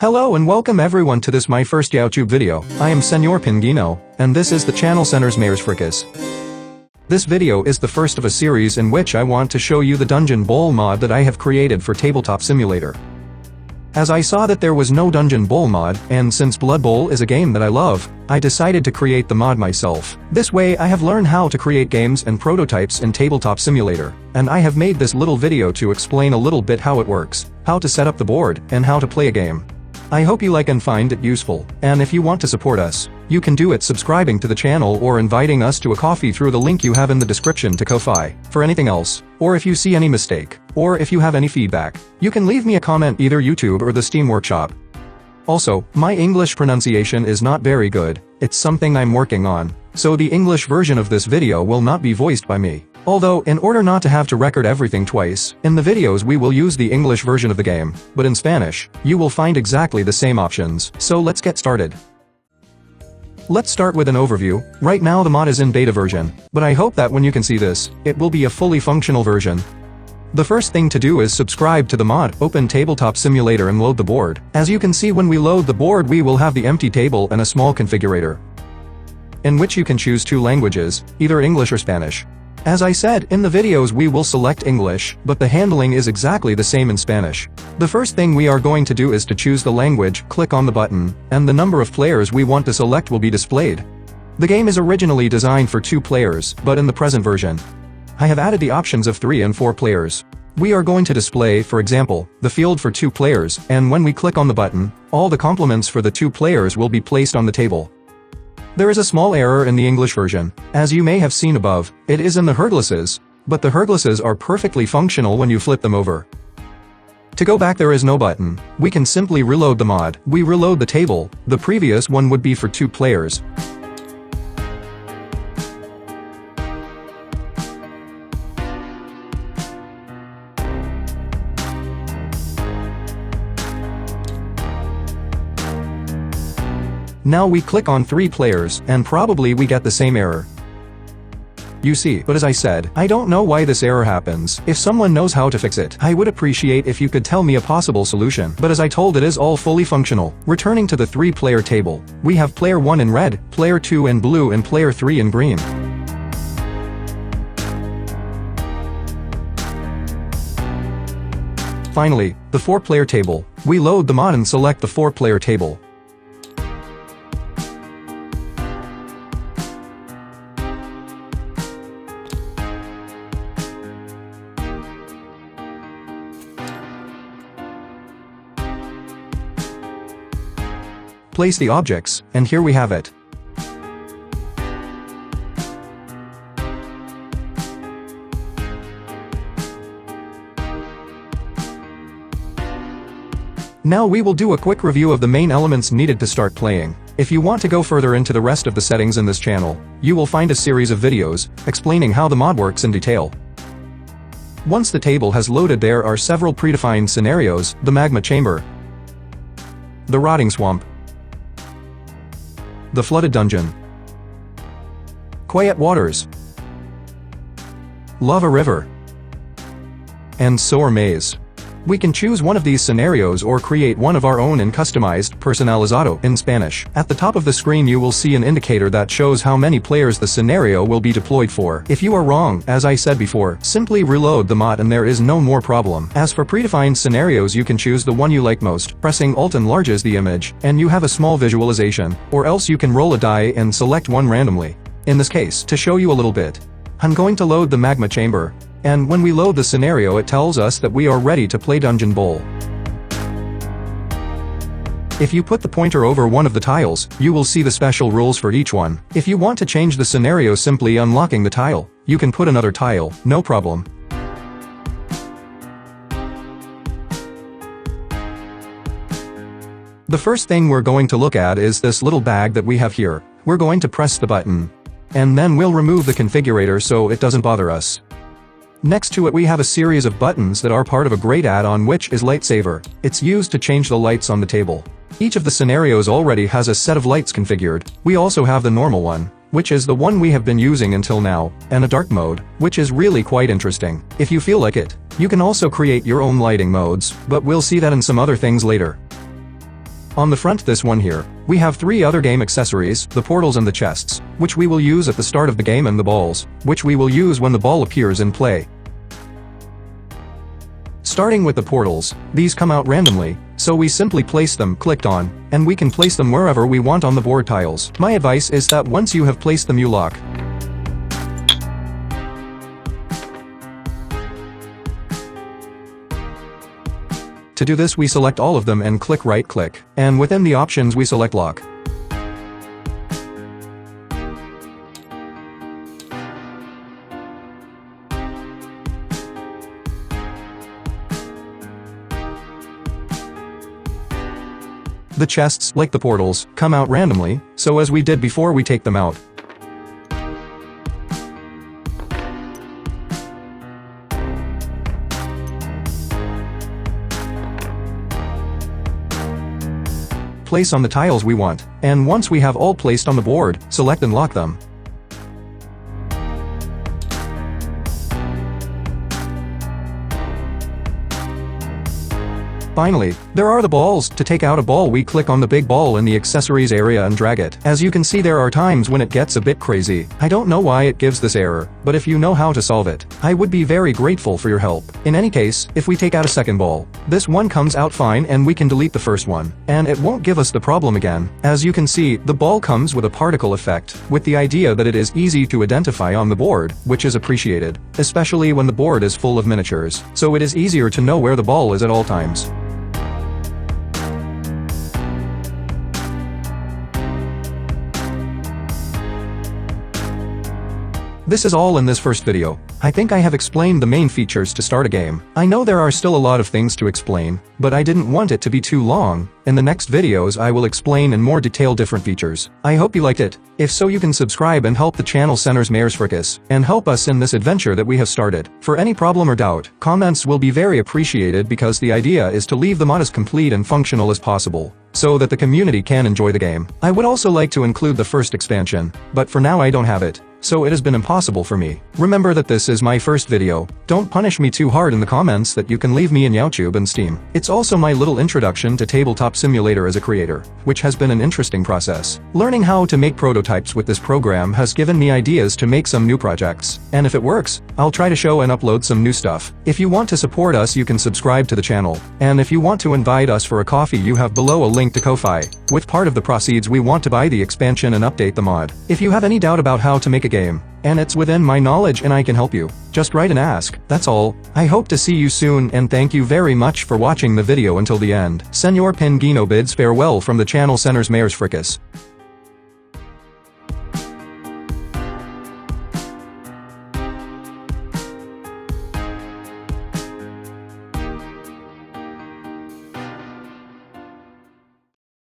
Hello and welcome everyone to this my first YouTube video. I am Señor Pinguino, and this is the channel Señores Frikis. This video is the first of a series in which I want to show you the Dungeon Bowl mod that I have created for Tabletop Simulator. As I saw that there was no Dungeon Bowl mod, and since Blood Bowl is a game that I love, I decided to create the mod myself. This way I have learned how to create games and prototypes in Tabletop Simulator, and I have made this little video to explain a little bit how it works, how to set up the board, and how to play a game. I hope you like and find it useful, and if you want to support us, you can do it subscribing to the channel or inviting us to a coffee through the link you have in the description to Ko-Fi. For anything else, or if you see any mistake, or if you have any feedback, you can leave me a comment either YouTube or the Steam Workshop. Also, my English pronunciation is not very good, it's something I'm working on, so the English version of this video will not be voiced by me. Although, in order not to have to record everything twice, in the videos we will use the English version of the game, but in Spanish, you will find exactly the same options, so let's get started. Let's start with an overview. Right now the mod is in beta version, but I hope that when you can see this, it will be a fully functional version. The first thing to do is subscribe to the mod, open Tabletop Simulator and load the board. As you can see, when we load the board we will have the empty table and a small configurator, in which you can choose two languages, either English or Spanish. As I said, in the videos we will select English, but the handling is exactly the same in Spanish. The first thing we are going to do is to choose the language, click on the button, and the number of players we want to select will be displayed. The game is originally designed for 2 players, but in the present version, I have added the options of 3 and 4 players. We are going to display, for example, the field for 2 players, and when we click on the button, all the complements for the 2 players will be placed on the table. There is a small error in the English version. As you may have seen above, it is in the herglases, but the herglases are perfectly functional when you flip them over. To go back there is no button. We can simply reload the mod. We reload the table. The previous one would be for 2 players. Now we click on 3 players, and probably we get the same error. You see, but as I said, I don't know why this error happens. If someone knows how to fix it, I would appreciate if you could tell me a possible solution. But as I told, it is all fully functional. Returning to the 3-player table, we have player 1 in red, player 2 in blue and player 3 in green. Finally, the 4-player table. We load the mod and select the 4-player table. Place the objects, and here we have it. Now we will do a quick review of the main elements needed to start playing. If you want to go further into the rest of the settings in this channel, you will find a series of videos explaining how the mod works in detail. Once the table has loaded, there are several predefined scenarios: the magma chamber, the rotting swamp, the flooded dungeon, quiet waters, lava river, and sour maze. We can choose one of these scenarios or create one of our own and customized, personalizado, in Spanish. At the top of the screen you will see an indicator that shows how many players the scenario will be deployed for. If you are wrong, as I said before, simply reload the mod and there is no more problem. As for predefined scenarios, you can choose the one you like most. Pressing Alt enlarges the image, and you have a small visualization, or else you can roll a die and select one randomly. In this case, to show you a little bit, I'm going to load the magma chamber. And when we load the scenario, it tells us that we are ready to play Dungeon Bowl. If you put the pointer over one of the tiles, you will see the special rules for each one. If you want to change the scenario, simply unlocking the tile, you can put another tile, no problem. The first thing we're going to look at is this little bag that we have here. We're going to press the button, and then we'll remove the configurator so it doesn't bother us. Next to it we have a series of buttons that are part of a great add-on, which is Lightsaver. It's used to change the lights on the table. Each of the scenarios already has a set of lights configured. We also have the normal one, which is the one we have been using until now, and a dark mode, which is really quite interesting. If you feel like it, you can also create your own lighting modes, but we'll see that in some other things later. On the front, this one here, we have 3 other game accessories, the portals and the chests, which we will use at the start of the game, and the balls, which we will use when the ball appears in play. Starting with the portals, these come out randomly, so we simply place them clicked on, and we can place them wherever we want on the board tiles. My advice is that once you have placed them, you lock. To do this, we select all of them and click right-click, and within the options we select lock. The chests, like the portals, come out randomly, so as we did before, we take them out. Place on the tiles we want, and once we have all placed on the board, select and lock them. Finally, there are the balls. To take out a ball, we click on the big ball in the accessories area and drag it. As you can see, there are times when it gets a bit crazy. I don't know why it gives this error, but if you know how to solve it, I would be very grateful for your help. In any case, if we take out a second ball, this one comes out fine and we can delete the first one, and it won't give us the problem again. As you can see, the ball comes with a particle effect, with the idea that it is easy to identify on the board, which is appreciated, especially when the board is full of miniatures, so it is easier to know where the ball is at all times. This is all in this first video. I think I have explained the main features to start a game. I know there are still a lot of things to explain, but I didn't want it to be too long. In the next videos I will explain in more detail different features. I hope you liked it. If so, you can subscribe and help the channel Señores Frikis, and help us in this adventure that we have started. For any problem or doubt, comments will be very appreciated, because the idea is to leave the mod as complete and functional as possible, so that the community can enjoy the game. I would also like to include the first expansion, but for now I don't have it, so it has been impossible for me. Remember that this is my first video. Don't punish me too hard in the comments that you can leave me in YouTube and Steam. It's also my little introduction to Tabletop Simulator as a creator, which has been an interesting process. Learning how to make prototypes with this program has given me ideas to make some new projects, and if it works, I'll try to show and upload some new stuff. If you want to support us, you can subscribe to the channel, and if you want to invite us for a coffee, you have below a link to Ko-Fi. With part of the proceeds we want to buy the expansion and update the mod. If you have any doubt about how to make a game, and it's within my knowledge and I can help you, just write and ask. That's all. I hope to see you soon, and thank you very much for watching the video until the end. Señor Pinguino bids farewell from the channel Señores Frikis.